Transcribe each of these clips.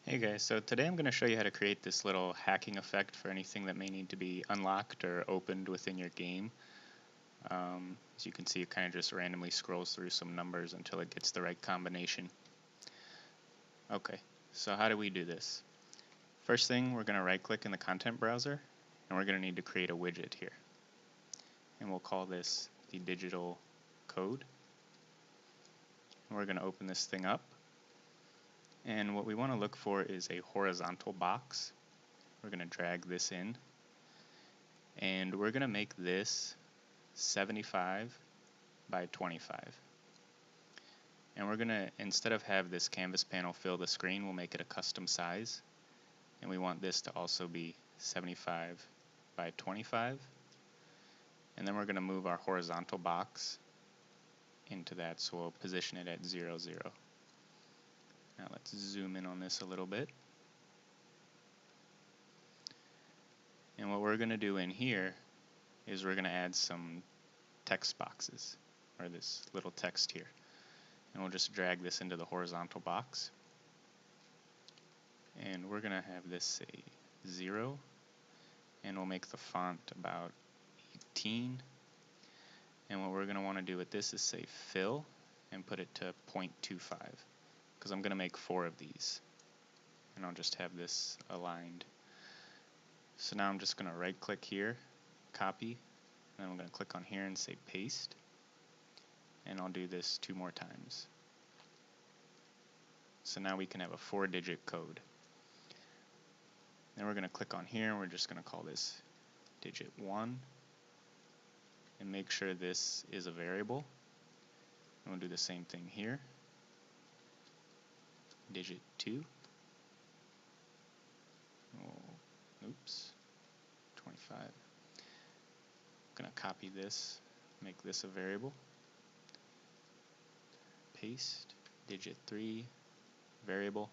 Hey guys, so today I'm going to show you how to create this little hacking effect for anything that may need to be unlocked or opened within your game. As you can see, it kind of just randomly scrolls through some numbers until it gets the right combination. Okay, so how do we do this? First thing, we're going to right click in the content browser and we're going to need to create a widget here. And we'll call this the digital code. And we're going to open this thing up. And what we want to look for is a horizontal box. We're going to drag this in, and we're going to make this 75 by 25. And we're going to, instead of have this canvas panel fill the screen, we'll make it a custom size. And we want this to also be 75 by 25. And then we're going to move our horizontal box into that, so we'll position it at 0, 0. Now let's zoom in on this a little bit. And what we're going to do in here is we're going to add some text boxes, or this little text here. And we'll just drag this into the horizontal box. And we're going to have this say 0. And we'll make the font about 18. And what we're going to want to do with this is say fill and put it to 0.25. Because I'm going to make 4 of these. And I'll just have this aligned. So now I'm just going to right click here, copy, and then I'm going to click on here and say paste. And I'll do this 2 more times. So now we can have a 4-digit code. Then we're going to click on here and we're just going to call this digit 1 and make sure this is a variable. And we'll do the same thing here. Digit 2. Oh, oops. 25. I'm going to copy this, make this a variable. Paste. Digit 3. Variable.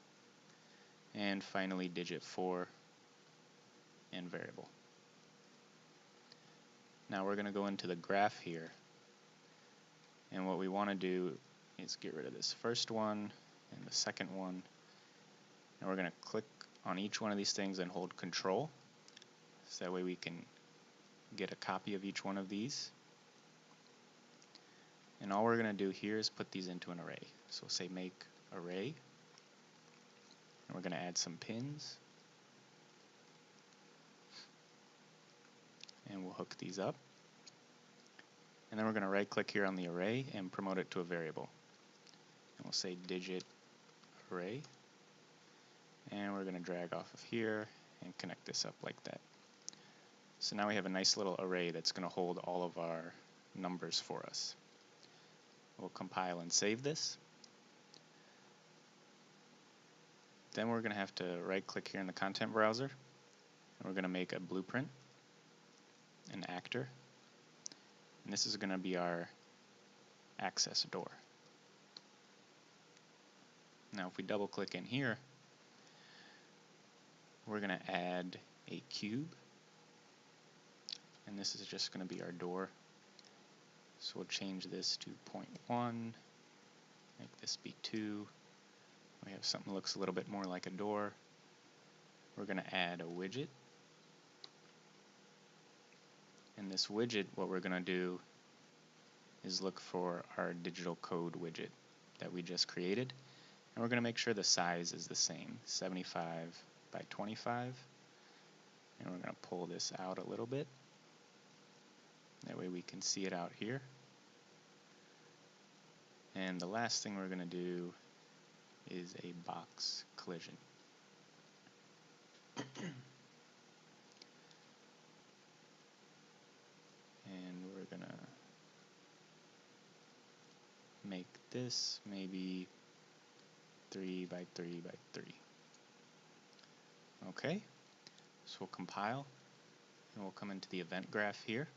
And finally digit 4 and variable. Now we're going to go into the graph here, and what we want to do is get rid of this first one and the second one, and we're going to click on each one of these things and hold Control, so that way we can get a copy of each one of these. And all we're going to do here is put these into an array. So we'll say make array, and we're going to add some pins, and we'll hook these up. And then we're going to right click here on the array and promote it to a variable. And we'll say digit array, and we're going to drag off of here and connect this up like that. So now we have a nice little array that's going to hold all of our numbers for us. We'll compile and save this. Then we're going to have to right click here in the content browser, and we're going to make a blueprint, an actor, and this is going to be our access door. Now if we double click in here, we're going to add a cube, and this is just going to be our door. So we'll change this to 0.1, make this be 2. We have something that looks a little bit more like a door. We're going to add a widget. And this widget, what we're going to do is look for our digital code widget that we just created. And we're going to make sure the size is the same, 75 by 25. And we're going to pull this out a little bit. That way we can see it out here. And the last thing we're going to do is a box collision. And we're going to make this maybe 3 by 3 by 3. Okay, so we'll compile and we'll come into the event graph here.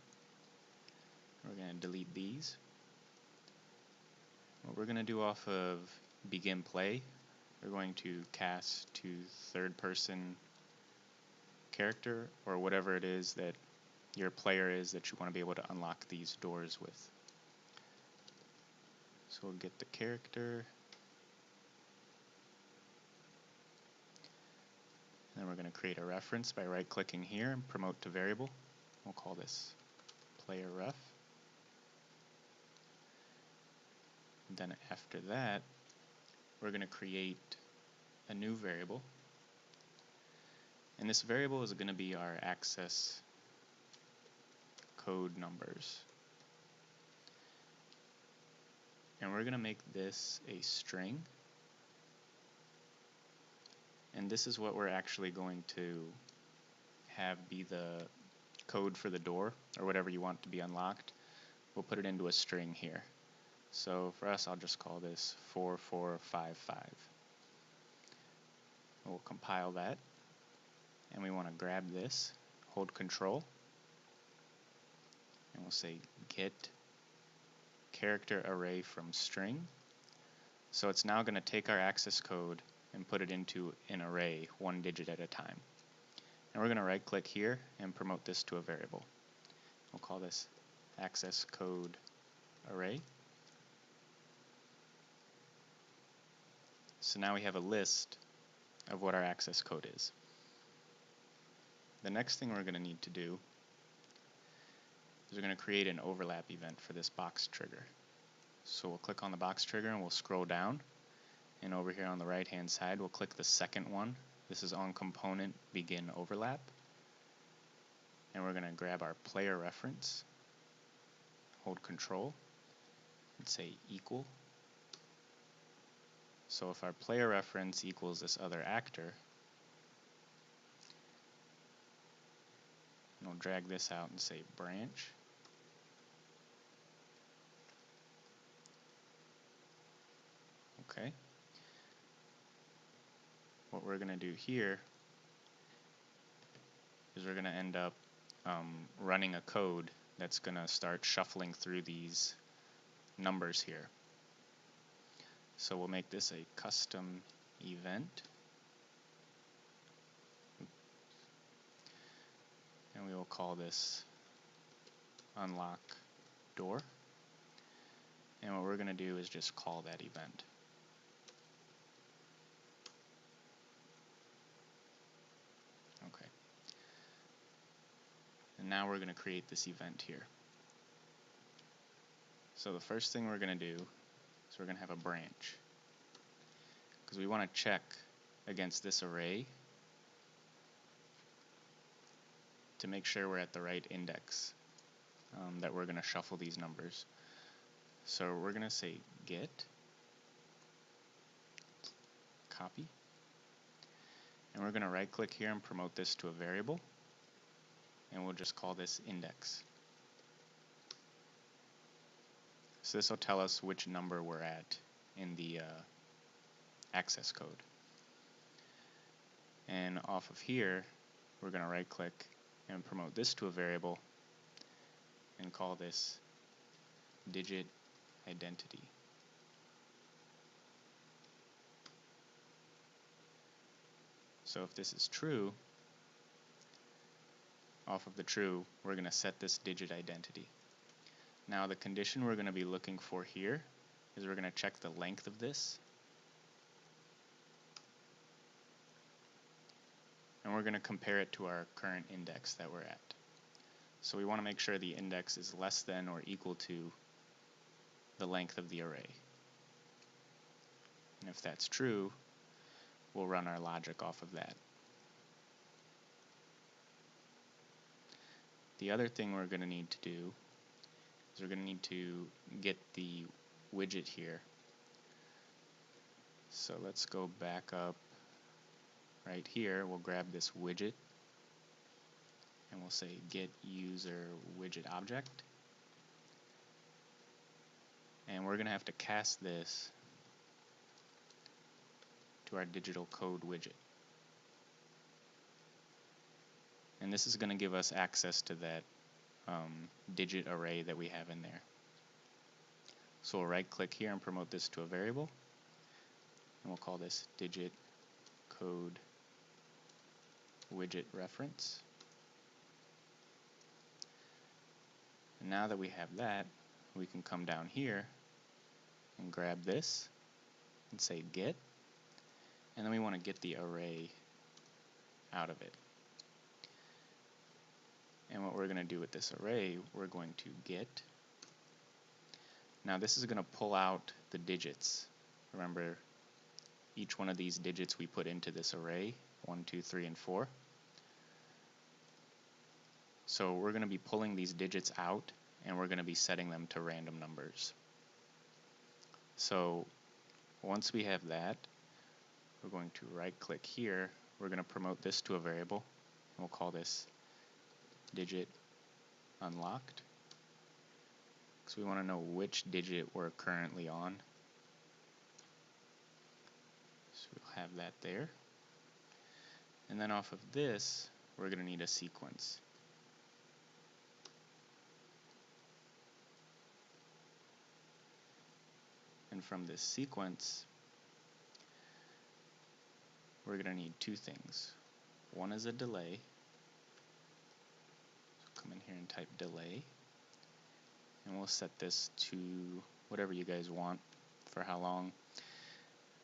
We're going to delete these. What we're going to do off of begin play, we're going to cast to third person character or whatever it is that your player is that you want to be able to unlock these doors with. So we'll get the character, going to create a reference by right-clicking here and promote to variable. We'll call this player ref. And then after that, we're going to create a new variable. And this variable is going to be our access code numbers. And we're going to make this a string. And this is what we're actually going to have be the code for the door, or whatever you want to be unlocked. We'll put it into a string here. So for us, I'll just call this 4455. We'll compile that, and we want to grab this, hold Control, and we'll say get character array from string. So it's now going to take our access code and put it into an array, one digit at a time. And we're going to right click here and promote this to a variable. We'll call this access code array. So now we have a list of what our access code is. The next thing we're going to need to do is we're going to create an overlap event for this box trigger. So we'll click on the box trigger and we'll scroll down, and over here on the right hand side we'll click the second one. This is on component begin overlap, and we're going to grab our player reference, hold Control, and say equal. So if our player reference equals this other actor, and we'll drag this out and say branch. Okay. What we're going to do here is we're going to end up running a code that's going to start shuffling through these numbers here. So we'll make this a custom event, and we will call this unlock door, and what we're going to do is just call that event. Okay. And now we're going to create this event here. So the first thing we're going to do is we're going to have a branch, because we want to check against this array to make sure we're at the right index that we're going to shuffle these numbers. So we're going to say get copy, and we're going to right click here and promote this to a variable, and we'll just call this index. So this will tell us which number we're at in the access code. And off of here, we're going to right click and promote this to a variable and call this digit identity. So if this is true, off of the true, we're going to set this digit identity. Now the condition we're going to be looking for here is we're going to check the length of this, and we're going to compare it to our current index that we're at. So we want to make sure the index is less than or equal to the length of the array. And if that's true, we'll run our logic off of that. The other thing we're going to need to do is we're going to need to get the widget here. So let's go back up right here. We'll grab this widget and we'll say get user widget object, and we're going to have to cast this to our digital code widget. And this is going to give us access to that digit array that we have in there. So we'll right click here and promote this to a variable, and we'll call this digit code widget reference. And now that we have that, we can come down here and grab this and say get, and then we want to get the array out of it. And what we're going to do with this array, we're going to get. Now this is going to pull out the digits. Remember, each one of these digits we put into this array, 1, 2, 3, and 4. So we're going to be pulling these digits out, and we're going to be setting them to random numbers. So once we have that, we're going to right click here. We're going to promote this to a variable, and we'll call this digit unlocked, because we want to know which digit we're currently on. So we'll have that there. And then off of this, we're going to need a sequence. And from this sequence, we're going to need two things. One is a delay. So come in here and type delay. And we'll set this to whatever you guys want for how long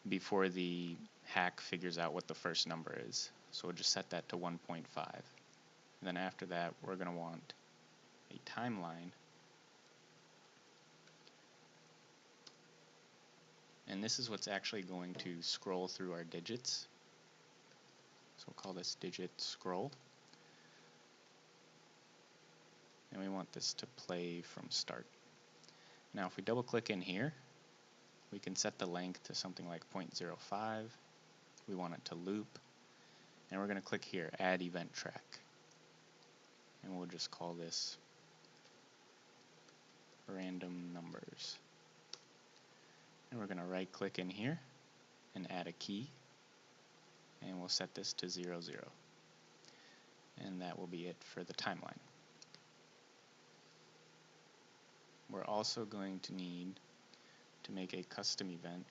before the hack figures out what the first number is. So we'll just set that to 1.5. And then after that, we're going to want a timeline. And this is what's actually going to scroll through our digits. So we'll call this digit scroll. And we want this to play from start. Now if we double click in here, we can set the length to something like 0.05. We want it to loop. And we're going to click here, add event track. And we'll just call this random numbers. And we're going to right click in here and add a key. And we'll set this to 0, 0. And that will be it for the timeline. We're also going to need to make a custom event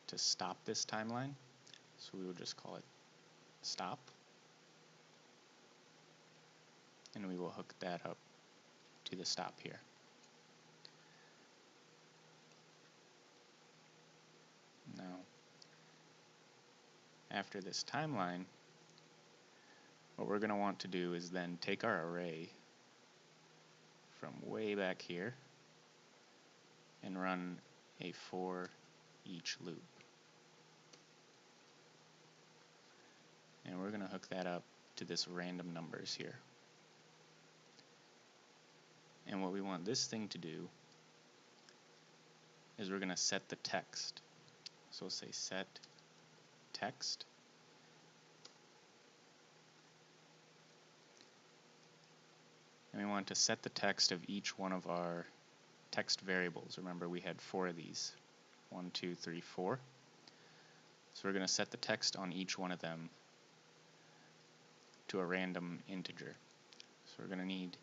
to stop this timeline. So we will just call it stop. And we will hook that up to the stop here. Now, after this timeline, what we're going to want to do is then take our array from way back here and run a for each loop. And we're going to hook that up to this random numbers here. And what we want this thing to do is we're going to set the text. So we'll say set text. And we want to set the text of each one of our text variables. Remember, we had 4 of these. 1, 2, 3, 4. So we're going to set the text on each one of them to a random integer. So we're going to need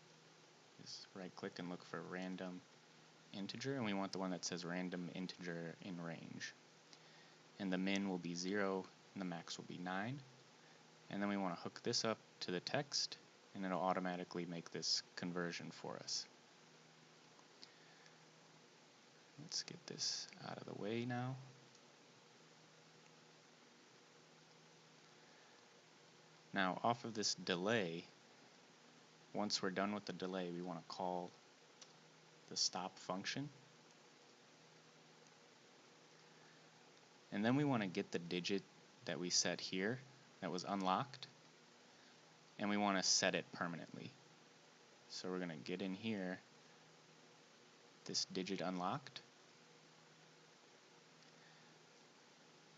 is right click and look for random integer, and we want the one that says random integer in range. And the min will be 0 and the max will be 9. And then we want to hook this up to the text, and it'll automatically make this conversion for us. Let's get this out of the way now. Now off of this delay, once we're done with the delay, we want to call the stop function. And then we want to get the digit that we set here that was unlocked, and we want to set it permanently. So we're going to get in here this digit unlocked,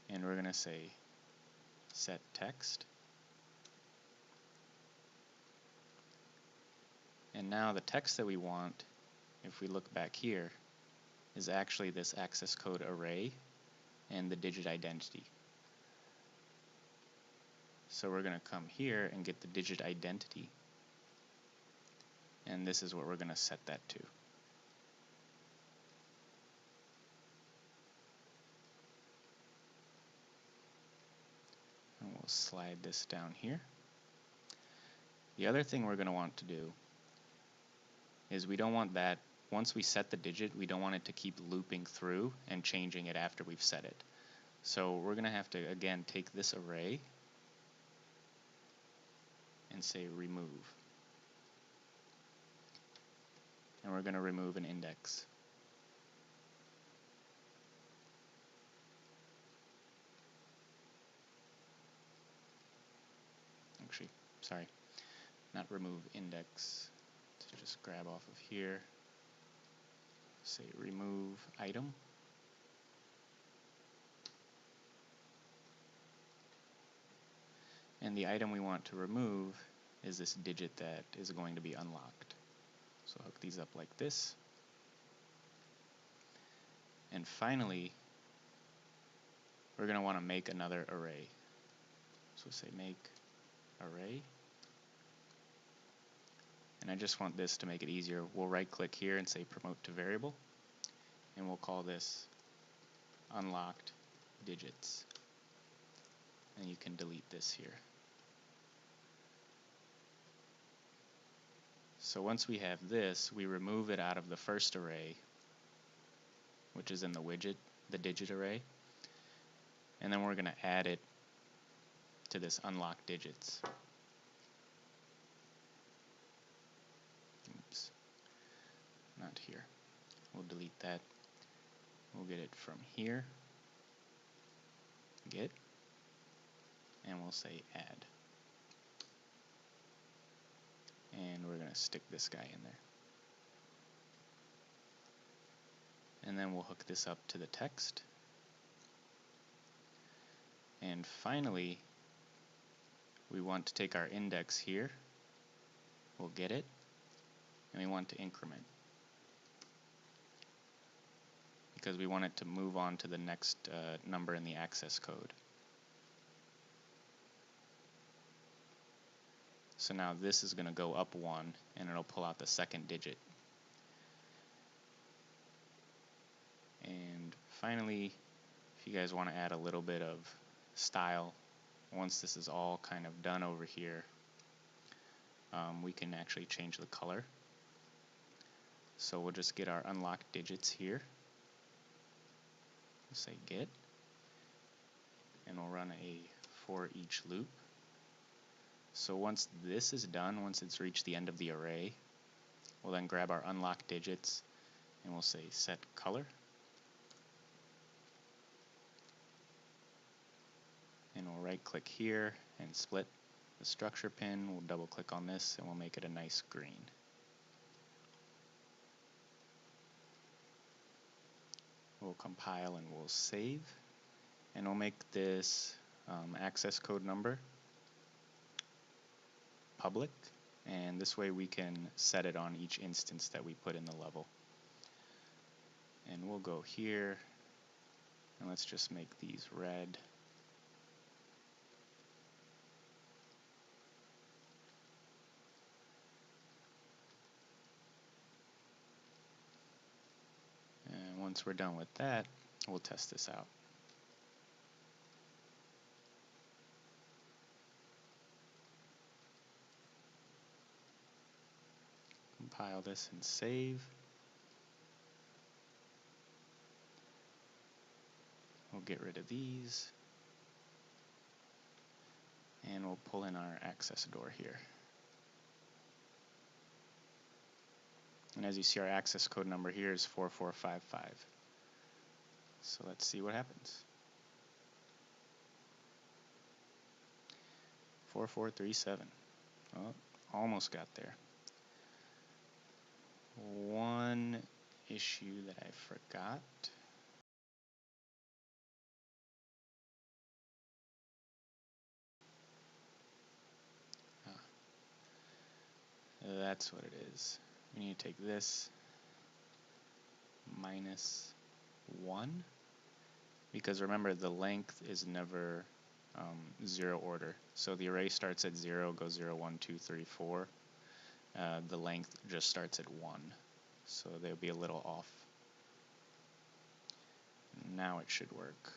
and we're going to say set text. And now the text that we want, if we look back here, is actually this access code array and the digit identity. So we're going to come here and get the digit identity, and this is what we're going to set that to. And we'll slide this down here. The other thing we're going to want to do is we don't want that, once we set the digit, we don't want it to keep looping through and changing it after we've set it. So we're going to have to, again, take this array and say remove. And we're going to remove an index. Actually, sorry, not remove index. So just grab off of here, say remove item. And the item we want to remove is this digit that is going to be unlocked. So hook these up like this. And finally, we're going to want to make another array. So say make array. And I just want this to make it easier. We'll right click here and say promote to variable. And we'll call this unlocked digits. And you can delete this here. So once we have this, we remove it out of the first array, which is in the widget, the digit array. And then we're going to add it to this unlock digits. Oops, not here. We'll delete that. We'll get it from here, get, and we'll say add. And we're going to stick this guy in there. And then we'll hook this up to the text. And finally, we want to take our index here, we'll get it, and we want to increment, because we want it to move on to the next number in the access code. So now this is going to go up 1, and it'll pull out the second digit. And finally, if you guys want to add a little bit of style, once this is all kind of done over here, we can actually change the color. So we'll just get our unlocked digits here. We'll say get, and we'll run a for each loop. So once this is done, once it's reached the end of the array, we'll then grab our unlocked digits and we'll say set color. And we'll right click here and split the structure pin. We'll double click on this and we'll make it a nice green. We'll compile and we'll save. And we'll make this access code number public, and this way we can set it on each instance that we put in the level. And we'll go here and let's just make these red. And once we're done with that, we'll test this out. Compile this and save. We'll get rid of these. And we'll pull in our access door here. And as you see, our access code number here is 4455. So let's see what happens. 4437. Well, almost got there. One issue that I forgot. That's what it is. We need to take this minus 1, because remember the length is never 0 order. So the array starts at 0, goes 0, 1, 2, 3, 4. The length just starts at 1. So they'll be a little off. Now it should work.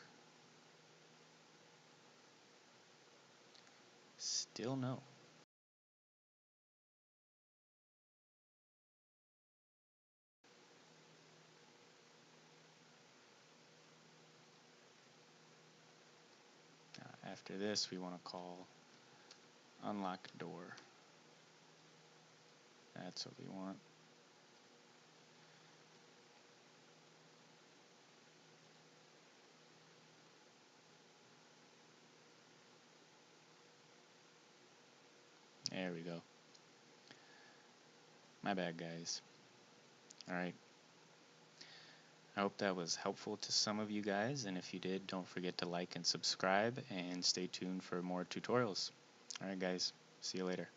Still no. After this, we want to call unlock door. That's what we want. There we go. My bad, guys. Alright. I hope that was helpful to some of you guys, and if you did, don't forget to like and subscribe, and stay tuned for more tutorials. Alright guys, see you later.